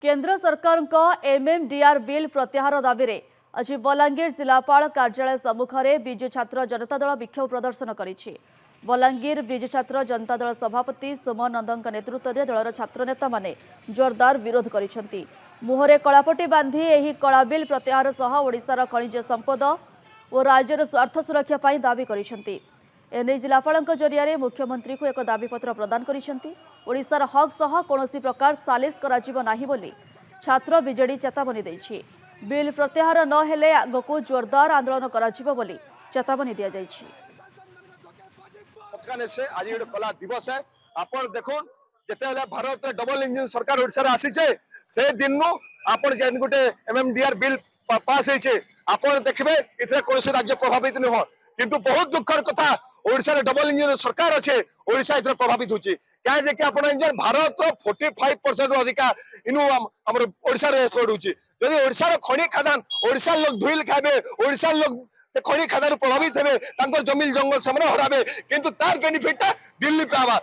केंद्र सरकार MMDR bill प्रत्याहार दाबी आज बलांगीर जिलापाल कार्यालय सम्मुख में विजु छात्र जनता दल विक्षोभ प्रदर्शन करिछि। बलांगीर विजु छात्र जनता दल सभापति सोमन नंदन नेतृत्व में दलर छात्र नेता माने जोरदार विरोध करिसेंति। मुहरे कलापटी बांधी एही कला बिल प्रत्याहार सह ओडिशार खनिज संपद और राज्यर स्वार्थ सुरक्षा पाई दाबी करिसेंति। एने जिलापाल जरिया मुख्यमंत्री को एक दाबीपत्र प्रदान करिसेंति। ओडिशार हक सह कौनसी प्रकार सालिस कराजिबो नाही बोली छात्र विजेडी चेतावनी देछि। बिल प्रत्याहार न हेले आगकू जोरदार आंदोलन कराजिबो बोली चेतावनी दिया जाइछि। आज एक कला दिवस है। आपण देखो जेते भारत डबल इंजिन सरकार ओडिसा रे आसीचे से दिन नु आपण जेन गुटे एमएमडीआर बिल पास होइचे आपण देखबे इतरे कोनसे राज्य प्रभावित न हो, किंतु बहुत दुखर कथा ओडिसा रे डबल इंजिन सरकार अच्छे ओडिसा इतरे प्रभावित होची। क्या जे कि आपण इंजन भारत 45% अधिका इनु हमर ओडिसा रे एक्सपोर्ट होची। यदि ओडिसा रे खनि खदान ओडिसा लोग धुइल खाबे, ओडिसा लोग से खनि खदान प्रभावित हेबे, तांकर जमीन जंगल से हराबे, किंतु तार बेनिफिट दिल्ली पे आवा।